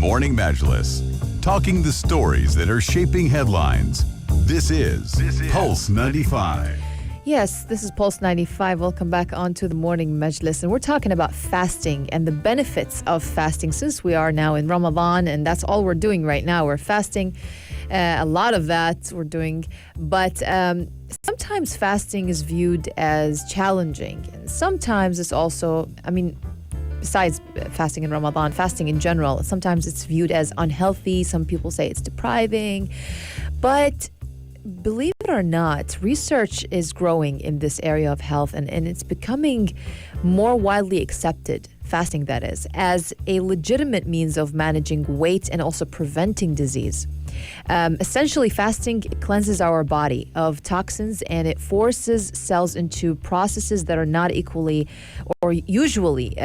Morning Majlis, talking the stories that are shaping headlines. This is Pulse 95. Yes, this is Pulse 95. Welcome back onto the Morning Majlis. And we're talking about fasting and the benefits of fasting since we are now in Ramadan, and that's all we're doing right now. We're fasting. A lot of that we're doing. But sometimes fasting is viewed as challenging. And sometimes it's also, besides fasting in Ramadan, fasting in general, sometimes it's viewed as unhealthy. Some people say it's depriving. But believe it or not, research is growing in this area of health, and it's becoming more widely accepted, fasting that is, as a legitimate means of managing weight and also preventing disease. Essentially, fasting cleanses our body of toxins, and it forces cells into processes that are not equally or usually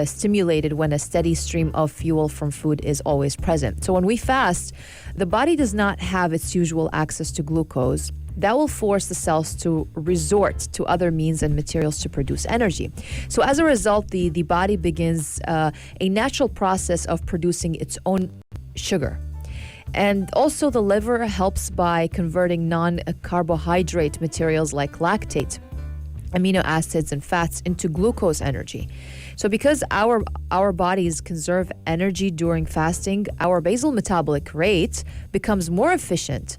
stimulated when a steady stream of fuel from food is always present. So when we fast, the body does not have its usual access to glucose. That will force the cells to resort to other means and materials to produce energy. So as a result, the body begins a natural process of producing its own sugar. And also the liver helps by converting non-carbohydrate materials like lactate, amino acids, and fats into glucose energy. So because our bodies conserve energy during fasting, our basal metabolic rate becomes more efficient.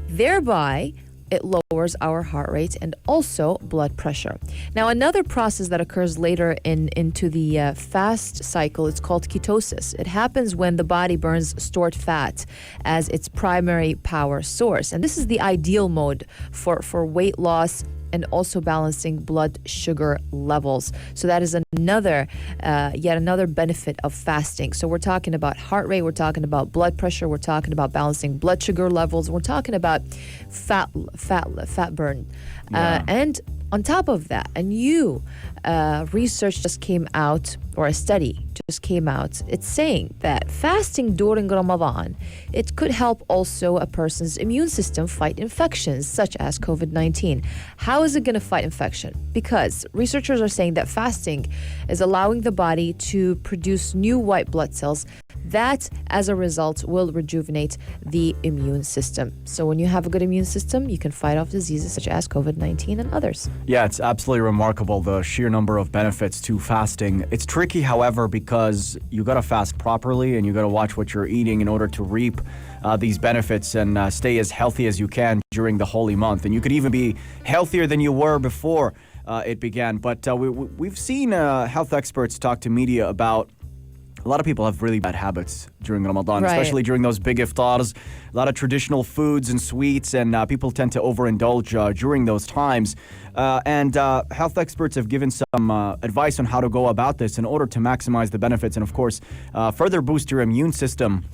Thereby, it lowers our heart rate and also blood pressure. Now, another process that occurs later into the fast cycle is called ketosis. It happens when the body burns stored fat as its primary power source. And this is the ideal mode for weight loss and also balancing blood sugar levels. So that is yet another benefit of fasting. So we're talking about heart rate, we're talking about blood pressure, we're talking about balancing blood sugar levels, we're talking about fat burn. And on top of that, a new research just came out, or a study just came out. It's saying that fasting during Ramadan, it could help also a person's immune system fight infections such as COVID-19. How is it going to fight infection? Because researchers are saying that fasting is allowing the body to produce new white blood cells that, as a result, will rejuvenate the immune system. So when you have a good immune system, you can fight off diseases such as COVID-19 and others. Yeah, it's absolutely remarkable, the sheer number of benefits to fasting. It's tricky, however, because you got to fast properly and you got to watch what you're eating in order to reap these benefits and stay as healthy as you can during the holy month. And you could even be healthier than you were before it began. But we've seen health experts talk to media about a lot of people have really bad habits during Ramadan, right, especially during those big iftars. A lot of traditional foods and sweets, and people tend to overindulge during those times. And health experts have given some advice on how to go about this in order to maximize the benefits and, of course, further boost your immune system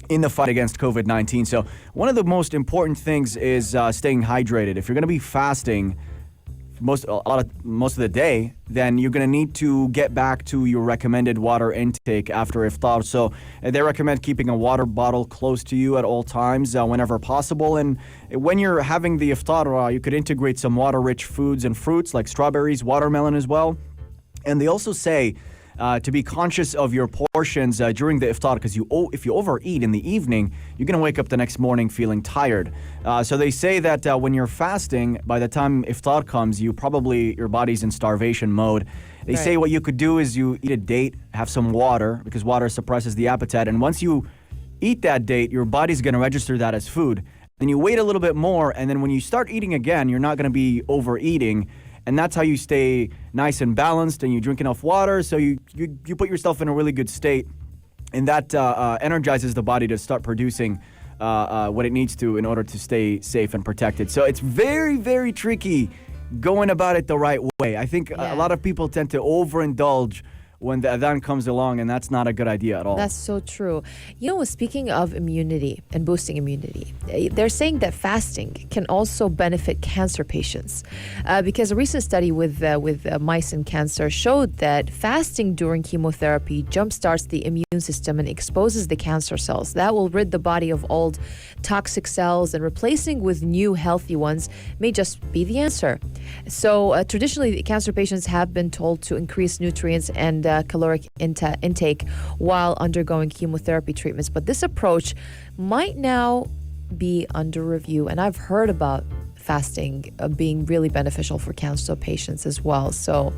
in the fight against COVID-19. So one of the most important things is staying hydrated. If you're going to be fasting most of the day, then you're going to need to get back to your recommended water intake after iftar. So they recommend keeping a water bottle close to you at all times whenever possible. And when you're having the iftar, you could integrate some water-rich foods and fruits like strawberries, watermelon as well. And they also say to be conscious of your portions during the iftar, because if you overeat in the evening, you're going to wake up the next morning feeling tired. So they say that when you're fasting, by the time iftar comes, your body's in starvation mode. They say what you could do is you eat a date, have some water, because water suppresses the appetite. And once you eat that date, your body's going to register that as food. Then you wait a little bit more, and then when you start eating again, you're not going to be overeating. And that's how you stay nice and balanced, and you drink enough water, so you put yourself in a really good state. And that energizes the body to start producing what it needs to in order to stay safe and protected. So it's very, very tricky going about it the right way. I think a lot of people tend to overindulge when the adhan comes along, and that's not a good idea at all. That's so true. Speaking of immunity and boosting immunity, they're saying that fasting can also benefit cancer patients because a recent study with mice and cancer showed that fasting during chemotherapy jumpstarts the immune system and exposes the cancer cells. That will rid the body of old toxic cells, and replacing with new healthy ones may just be the answer. So traditionally, cancer patients have been told to increase nutrients and caloric intake while undergoing chemotherapy treatments. But this approach might now be under review. And I've heard about fasting being really beneficial for cancer patients as well. So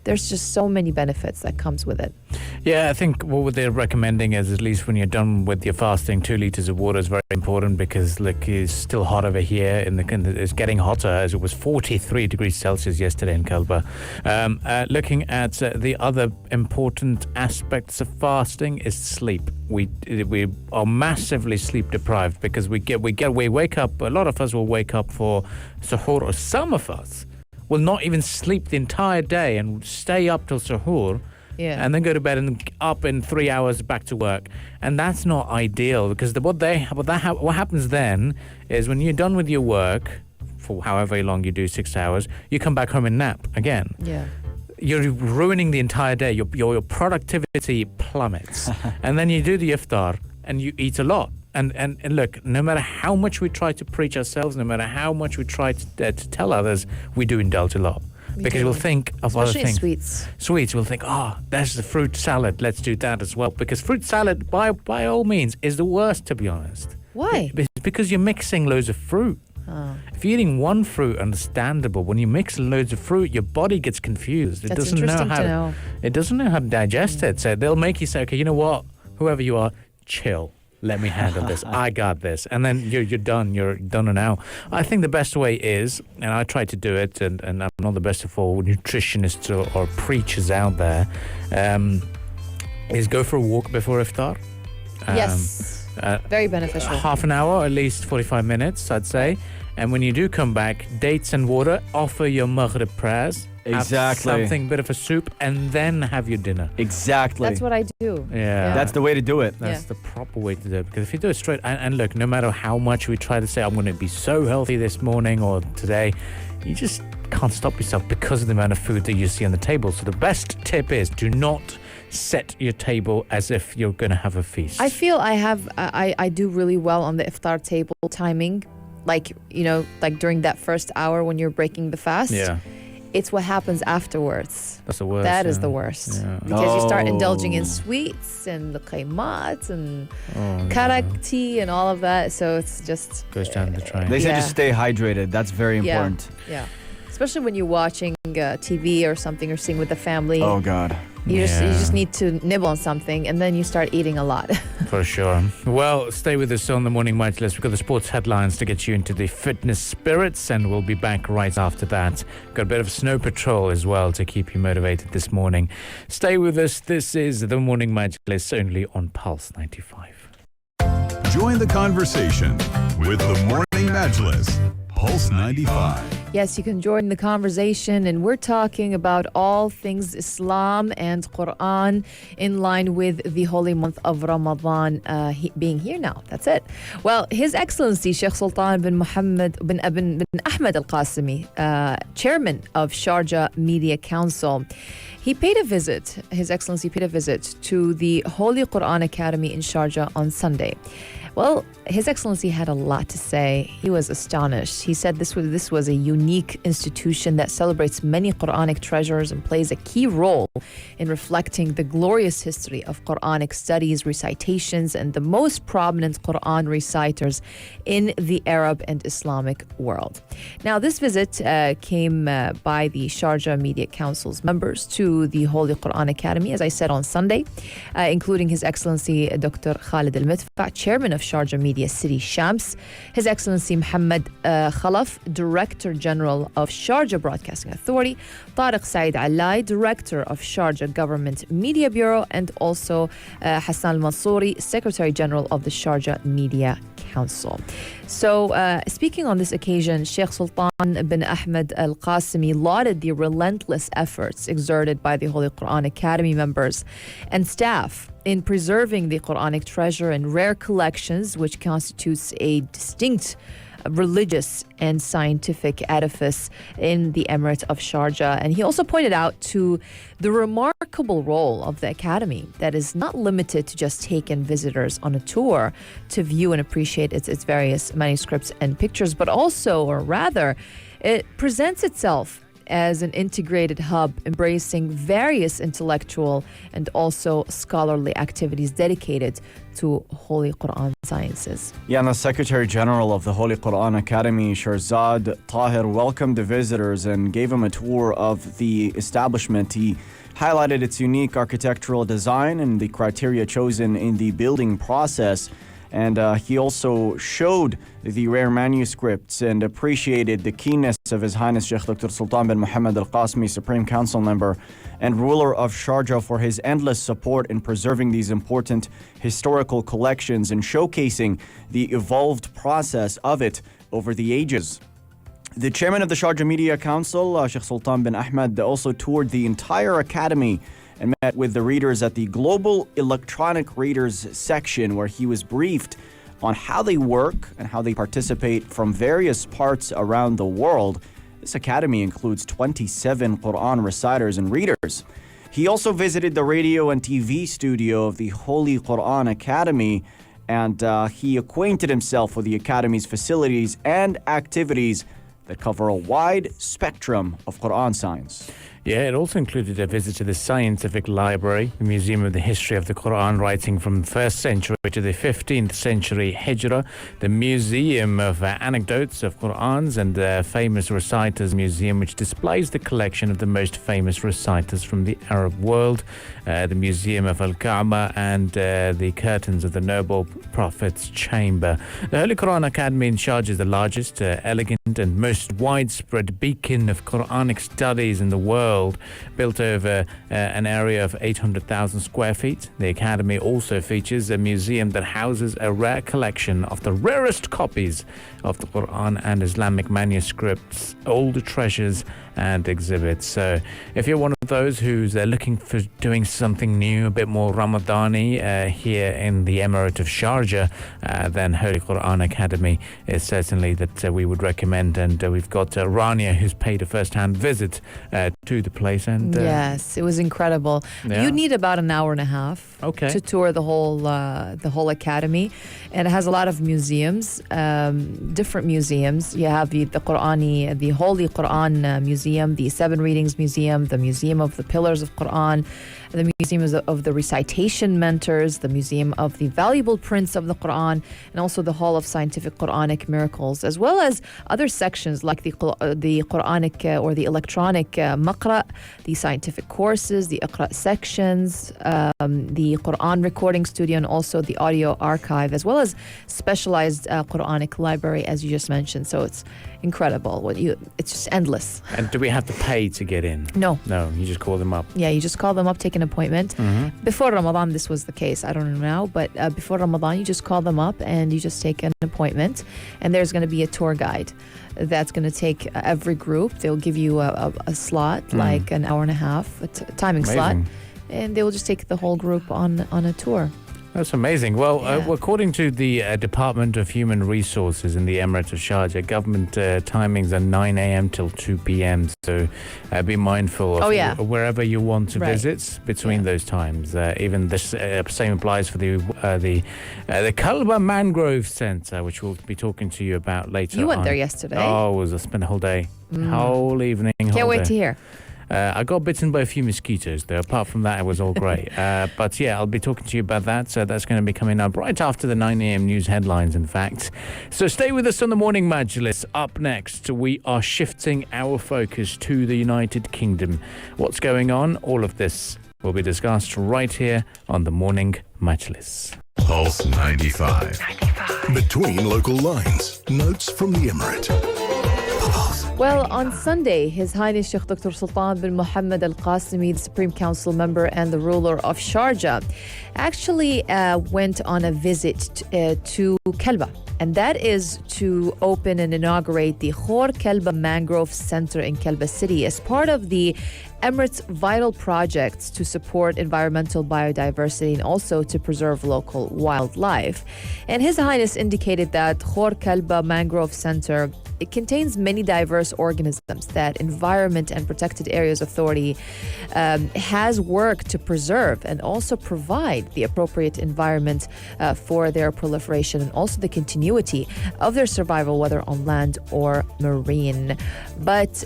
there's just so many benefits that comes with it. Yeah, I think what they're recommending is, at least when you're done with your fasting, 2 liters of water is very important, because look, it's still hot over here. It's getting hotter, as it was 43 degrees Celsius yesterday in Elba. Looking at the other important aspects of fasting is sleep. We are massively sleep deprived, because we wake up. A lot of us will wake up for suhoor, or some of us will not even sleep the entire day and stay up till suhoor, and then go to bed and up in 3 hours back to work. And that's not ideal, because what happens then is, when you're done with your work, for however long you do, 6 hours, you come back home and nap again. Yeah. You're ruining the entire day. Your productivity plummets. And then you do the iftar and you eat a lot. And look, no matter how much we try to preach ourselves, no matter how much we try to tell others, we do indulge a lot. Because we'll think of other things. Sweets, we'll think, there's the fruit salad, let's do that as well. Because fruit salad, by all means, is the worst, to be honest. Why? Because you're mixing loads of fruit. Oh. If you're eating one fruit, understandable. When you mix loads of fruit, your body gets confused. That's interesting to know. It doesn't know how to digest it. So they'll make you say, okay, you know what? Whoever you are, chill. Let me handle this. I got this. And then you're done. You're done now. I think the best way is, and I try to do it, and I'm not the best of all nutritionists or preachers out there, is go for a walk before iftar. Yes. Very beneficial. Half an hour, at least 45 minutes, I'd say. And when you do come back, dates and water, offer your maghrib prayers. Exactly. Have something, bit of a soup, and then have your dinner. Exactly. That's what I do. Yeah. That's the way to do it. That's the proper way to do it. Because if you do it straight, and look, no matter how much we try to say, I'm going to be so healthy this morning or today, you just can't stop yourself because of the amount of food that you see on the table. So the best tip is, do not set your table as if you're going to have a feast. I feel I do really well on the iftar table timing. Like, like during that first hour when you're breaking the fast. Yeah. It's what happens afterwards. That's the worst. That is the worst. Yeah. Because you start indulging in sweets and the qaimat and karak tea and all of that. So it's just... goes down the drain. They say just stay hydrated. That's very important. Yeah. Especially when you're watching TV or something, or sitting with the family. Oh, God. You just need to nibble on something, and then you start eating a lot. For sure. Well, stay with us on the Morning Majlis. We've got the sports headlines to get you into the fitness spirits, and we'll be back right after that. Got a bit of snow patrol as well to keep you motivated this morning. Stay with us. This is the Morning Majlis, only on Pulse 95. Join the conversation with the Morning Majlis, Pulse 95. Yes, you can join the conversation, and we're talking about all things Islam and Quran in line with the holy month of Ramadan being here now. That's it. Well, His Excellency Sheikh Sultan bin Mohammed bin Ahmed Al Qasimi, chairman of Sharjah Media Council, His Excellency paid a visit to the Holy Quran Academy in Sharjah on Sunday. Well, His Excellency had a lot to say. He was astonished. He said this was a unique institution that celebrates many Quranic treasures and plays a key role in reflecting the glorious history of Quranic studies, recitations, and the most prominent Quran reciters in the Arab and Islamic world. Now, this visit came by the Sharjah Media Council's members to the Holy Quran Academy, as I said, on Sunday, including His Excellency Dr. Khalid Al-Midfa, chairman of Sharjah Media City Shams, His Excellency Muhammad Khalaf, Director General of Sharjah Broadcasting Authority, Tariq Said Alai, Director of Sharjah Government Media Bureau, and also Hassan Al-Mansouri, Secretary General of the Sharjah Media Council. So, speaking on this occasion, Sheikh Sultan bin Ahmed Al Qasimi lauded the relentless efforts exerted by the Holy Quran Academy members and staff in preserving the Quranic treasure and rare collections, which constitutes a distinct religious and scientific edifice in the Emirate of Sharjah. And he also pointed out to the remarkable role of the academy that is not limited to just taking visitors on a tour to view and appreciate its various manuscripts and pictures, but also, or rather, it presents itself as an integrated hub embracing various intellectual and also scholarly activities dedicated to Holy Quran sciences. Yeah, and the Secretary General of the Holy Quran Academy, Sharjah Tahir, welcomed the visitors and gave them a tour of the establishment. He highlighted its unique architectural design and the criteria chosen in the building process. And he also showed the rare manuscripts and appreciated the keenness of His Highness Sheikh Dr. Sultan bin Muhammad Al Qasmi, Supreme Council member and ruler of Sharjah, for his endless support in preserving these important historical collections and showcasing the evolved process of it over the ages. The chairman of the Sharjah Media Council, Sheikh Sultan bin Ahmed, also toured the entire academy and met with the readers at the Global Electronic Readers section, where he was briefed on how they work and how they participate from various parts around the world. This academy includes 27 Quran reciters and readers. He also visited the radio and TV studio of the Holy Quran Academy, and he acquainted himself with the academy's facilities and activities that cover a wide spectrum of Quran science. Yeah, it also included a visit to the Scientific Library, the Museum of the History of the Quran, writing from the 1st century to the 15th century Hijrah, the Museum of Anecdotes of Qurans, and the Famous Reciters Museum, which displays the collection of the most famous reciters from the Arab world, the Museum of Al-Kaaba, and the Curtains of the Noble Prophet's Chamber. The Holy Quran Academy in Sharjah is the largest, elegant, and most widespread beacon of Quranic studies in the world, built over an area of 800,000 square feet. The Academy also features a museum that houses a rare collection of the rarest copies of the Quran and Islamic manuscripts, old treasures and exhibits. So if you're one of those who's looking for doing something new, a bit more Ramadani here in the Emirate of Sharjah, then Holy Quran Academy is certainly that we would recommend. And we've got Rania, who's paid a first-hand visit to the place. And yes, it was incredible. Yeah. You need about an hour and a half to tour the whole academy, and it has a lot of museums, different museums. You have the Holy Quran Museum, the Seven Readings Museum, the Museum of the Pillars of Quran, the Museum of the Recitation Mentors, the Museum of the Valuable Prints of the Quran, and also the Hall of Scientific Quranic Miracles, as well as other sections like the Quranic or the electronic Maqra, the scientific courses, the Iqra sections, the Quran recording studio, and also the audio archive, as well as specialized Quranic library, as you just mentioned. So it's incredible. It's just endless. And do we have to pay to get in? No, you just call them up. Yeah, you just call them up, take an appointment. Before Ramadan, this was the case. I don't know now, but before Ramadan, you just call them up and you just take an appointment. And there's going to be a tour guide that's going to take every group. They'll give you a slot, like an hour and a half, a timing slot, and they will just take the whole group on a tour. That's amazing. Well, according to the Department of Human Resources in the Emirate of Sharjah, government timings are 9 a.m. till 2 p.m. So be mindful of wherever you want to visit between those times. Even this same applies for the Elba Mangrove Centre, which we'll be talking to you about later. You went there yesterday. Oh, I spent a whole day, whole evening. Can't wait to hear. I got bitten by a few mosquitoes, though. Apart from that, it was all great. But yeah, I'll be talking to you about that. So that's going to be coming up right after the 9 a.m. news headlines, in fact. So stay with us on the Morning Majlis. Up next, we are shifting our focus to the United Kingdom. What's going on? All of this will be discussed right here on the Morning Majlis. Pulse 95. Between local lines. Notes from the Emirate. Well, on Sunday, His Highness Sheikh Dr. Sultan bin Mohammed Al Qasimi, the Supreme Council member and the ruler of Sharjah, actually went on a visit to Kelba. And that is to open and inaugurate the Khor Kelba Mangrove Center in Kelba City as part of the Emirates' vital projects to support environmental biodiversity and also to preserve local wildlife. And His Highness indicated that Khor Kelba Mangrove Center, it contains many diverse organisms that Environment and Protected Areas Authority has worked to preserve and also provide the appropriate environment for their proliferation and also the continuity of their survival, whether on land or marine. But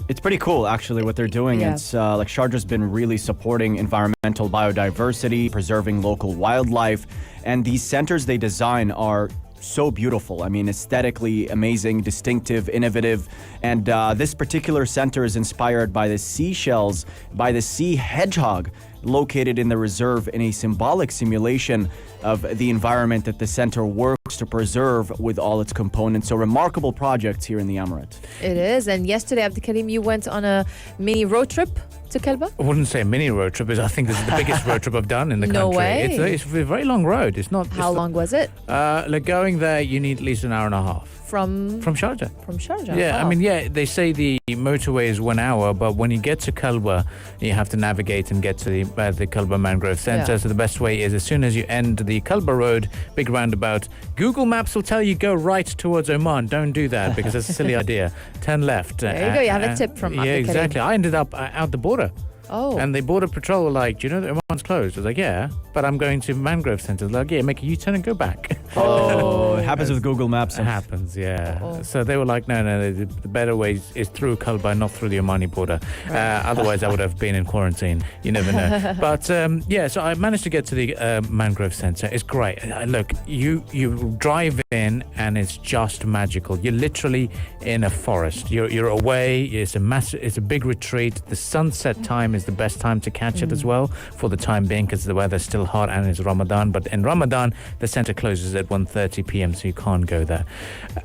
It's pretty cool, actually, what they're doing. Yeah. It's like Sharjah's been really supporting environmental biodiversity, preserving local wildlife, and these centers they design are so beautiful. I mean, aesthetically amazing, distinctive, innovative. And this particular center is inspired by the seashells, by the sea hedgehog located in the reserve in a symbolic simulation of the environment that the center works to preserve with all its components. So remarkable projects here in the Emirate. it is. And yesterday, Abdul Karim, you went on a mini road trip to Kelba? I wouldn't say a mini road trip. I think this is the biggest road trip I've done in the country. No way. It's a very long road. It's not. How long was it? Like going there, you need at least an hour and a half. From Sharjah. Sharjah? Yeah, Wow. I mean, they say the motorway is 1 hour, but when you get to Kelba, you have to navigate and get to the Kelba Mangrove Center. Yeah. So the best way is as soon as you end the Kelba Road, big roundabout, Google Maps will tell you go right towards Oman. Don't do that because that's a silly idea. Turn left. There you go. You have a tip from Yeah, Abdul Karim. exactly. I ended up out the border. Oh. And the border patrol were like, do you know that Oman's closed? I was like, yeah, but I'm going to Mangrove Center. They're like, yeah, make a U-turn and go back. Oh, it happens with Google Maps. It happens, yeah. Uh-oh. So they were like, no, the better way is through Kelba, not through the Omani border. Otherwise, I would have been in quarantine. You never know. But so I managed to get to the Mangrove Center. It's great. Look, you drive in and it's just magical. You're literally in a forest. You're away. It's a big retreat. The sunset time is the best time to catch it as well for the time being because the weather's still hot and it's Ramadan. But in Ramadan, the center closes at 1:30 p.m. so you can't go there.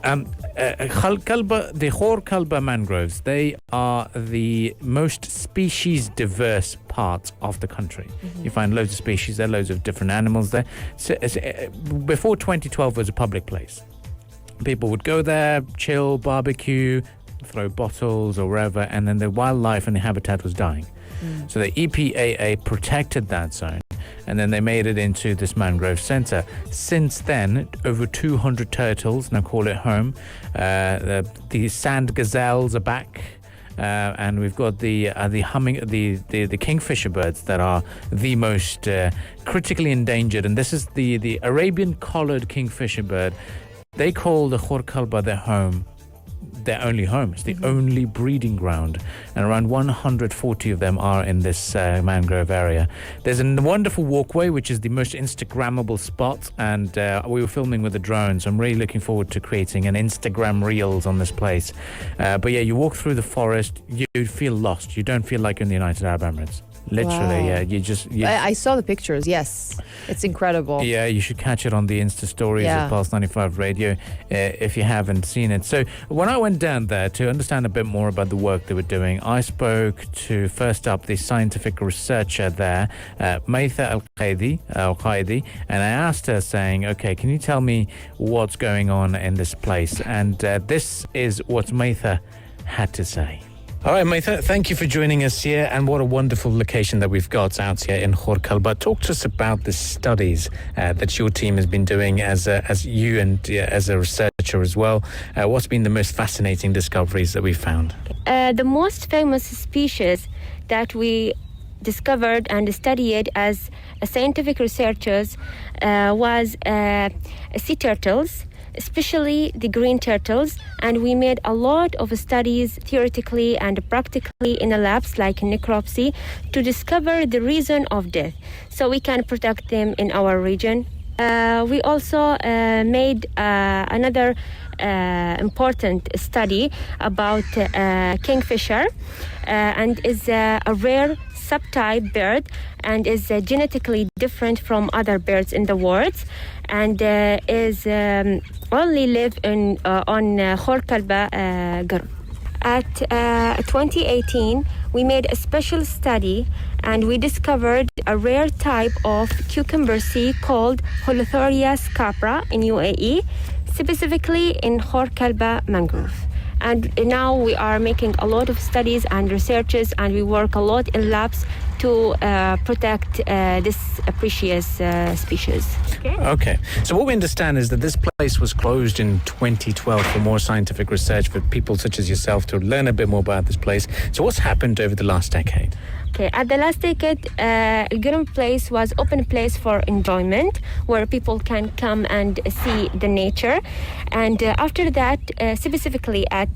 The Khor Kelba mangroves, they are the most species diverse part of the country. You find loads of species there, loads of different animals there. So, before 2012 was a public place. People would go there, chill, barbecue, throw bottles or wherever, and then the wildlife and the habitat was dying. So the EPAA protected that zone, and then they made it into this mangrove center. Since then, over 200 turtles now call it home. The sand gazelles are back. And we've got the kingfisher birds that are the most critically endangered, and this is the Arabian collared kingfisher bird. They call the Khor Kelba their home. Their only home. It's the only breeding ground, and around 140 of them are in this mangrove area. There's a wonderful walkway which is the most Instagrammable spot, and we were filming with a drone, so I'm really looking forward to creating an Instagram reels on this place. But yeah, you walk through the forest, you feel lost. You don't feel like you're in the United Arab Emirates. Literally, Wow. yeah. I saw the pictures, yes. It's incredible. Yeah, you should catch it on the Insta stories Yeah. of Pulse 95 Radio if you haven't seen it. So when I went down there to understand a bit more about the work they were doing, I spoke to, first up, the scientific researcher there, Maitha Al-Qaidi, and I asked her saying, okay, can you tell me what's going on in this place? And this is what Maitha had to say. All right, Maitha, thank you for joining us here, and what a wonderful location that we've got out here in Khor Kelba. Talk to us about the studies that your team has been doing as you and as a researcher as well. What's been the most fascinating discoveries that we've found? The most famous species that we discovered and studied as scientific researchers was sea turtles, especially the green turtles, and we made a lot of studies theoretically and practically in the labs like necropsy to discover the reason of death so we can protect them in our region. We also made another important study about kingfisher, and is a rare subtype bird and is genetically different from other birds in the world, and is only live on Khor-Kalba Garb. At 2018, we made a special study and we discovered a rare type of cucumber sea called Holothurias capra in UAE, specifically in Khor-Kalba Mangrove. And now we are making a lot of studies and researches, and we work a lot in labs to protect this precious species. Okay. So what we understand is that this place was closed in 2012 for more scientific research, for people such as yourself to learn a bit more about this place. So what's happened over the last decade? Okay, at the last decade, Gurun Place was open place for enjoyment, where people can come and see the nature. And after that, specifically at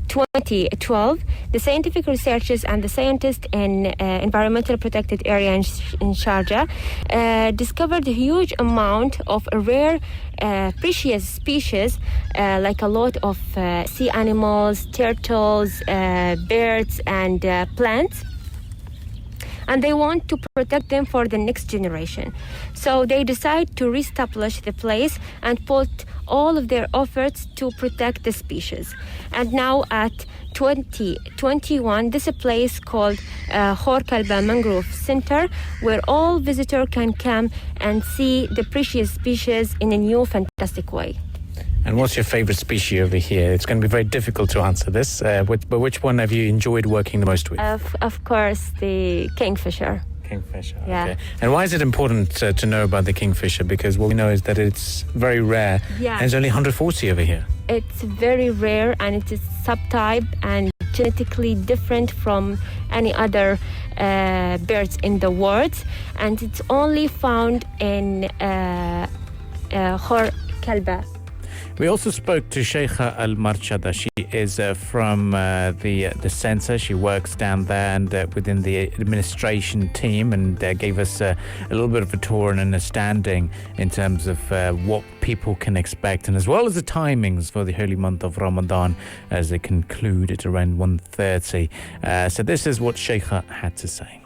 2012, the scientific researchers and the scientists in environmental protected area in Sharjah discovered a huge amount of rare precious species, like a lot of sea animals, turtles, birds, and plants. And they want to protect them for the next generation. So they decide to reestablish the place and put all of their efforts to protect the species. And now at 2021, this is a place called Khor-Kalba Mangrove Center, where all visitors can come and see the precious species in a new, fantastic way. And what's your favorite species over here? It's going to be very difficult to answer this, but which one have you enjoyed working the most with? Of course, the kingfisher. Kingfisher, Yeah. okay. And why is it important to know about the kingfisher? Because what we know is that it's very rare, Yeah. and there's only 140 over here. It's very rare, and it is subtype and genetically different from any other birds in the world, and it's only found in Khor-Kalba. We also spoke to Sheikha Al-Marchada. She is from the centre. She works down there and within the administration team, and gave us a little bit of a tour and understanding in terms of what people can expect, and as well as the timings for the holy month of Ramadan as they conclude at around 1:30. So this is what Sheikha had to say.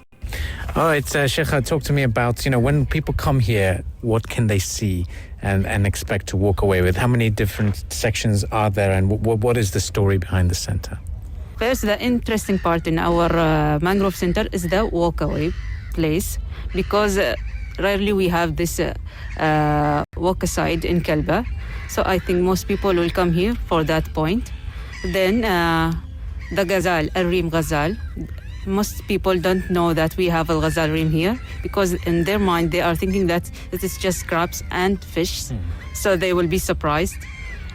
All right, Sheikha, talk to me about, when people come here, what can they see and expect to walk away with? How many different sections are there, and what is the story behind the centre? First, the interesting part in our mangrove center is the walkaway place, because rarely we have this walk aside in Kalba. So I think most people will come here for that point. Then the Ghazal, Al-Reem Ghazal. Most people don't know that we have a Ghazal Reem here, because in their mind they are thinking that it is just crabs and fish. So they will be surprised.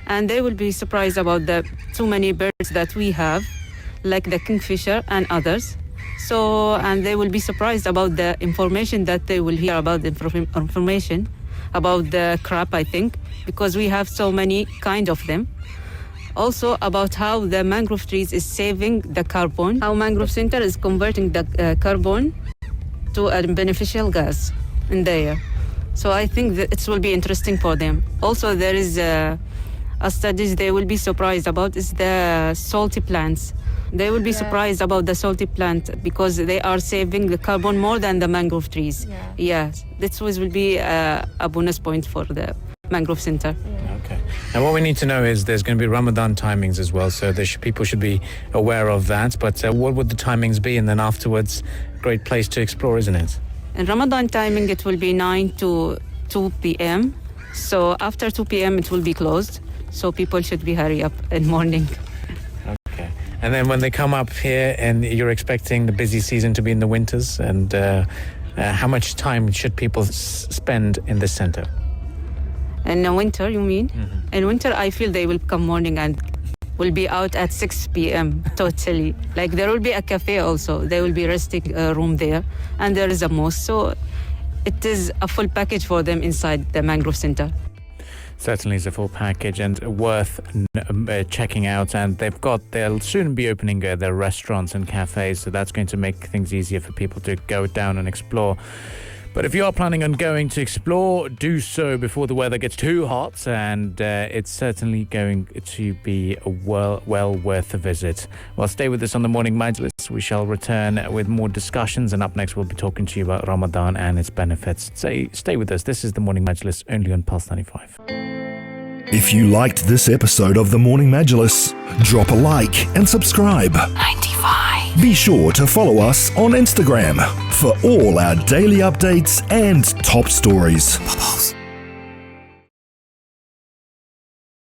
And they will be surprised about the too many birds that we have, like the kingfisher and others. So, and they will be surprised about the information that they will hear about the information about the crab, I think, because we have so many kind of them. Also about how the mangrove trees is saving the carbon, how mangrove center is converting the carbon to a beneficial gas in the air. So I think that it will be interesting for them. Also there is a studies they will be surprised about is the salty plants. They will be surprised about the salty plant because they are saving the carbon more than the mangrove trees. Yes, this will be a bonus point for the mangrove center. Okay. Now, what we need to know is there's going to be Ramadan timings as well, so people should be aware of that. But what would the timings be? And then afterwards, great place to explore, isn't it? In Ramadan timing, it will be 9 to 2 p.m. So after 2 p.m., it will be closed. So people should be hurry up in morning. Okay. And then when they come up here, and you're expecting the busy season to be in the winters, and how much time should people spend in this center? In the winter, you mean? Mm-hmm. In winter, I feel they will come morning and will be out at 6 p.m. totally. Like there will be a cafe also. There will be resting room there, and there is a mosque. So it is a full package for them inside the mangrove center. Certainly is a full package and worth checking out. And they'll soon be opening their restaurants and cafes, so that's going to make things easier for people to go down and explore. But if you are planning on going to explore, do so before the weather gets too hot, and it's certainly going to be well worth a visit. Well, stay with us on the Morning Majlis. We shall return with more discussions, and up next we'll be talking to you about Ramadan and its benefits. Stay with us. This is the Morning Majlis, only on Pulse 95. If you liked this episode of the Morning Majlis, drop a like and subscribe. 95. Be sure to follow us on Instagram for all our daily updates and top stories. Pulse.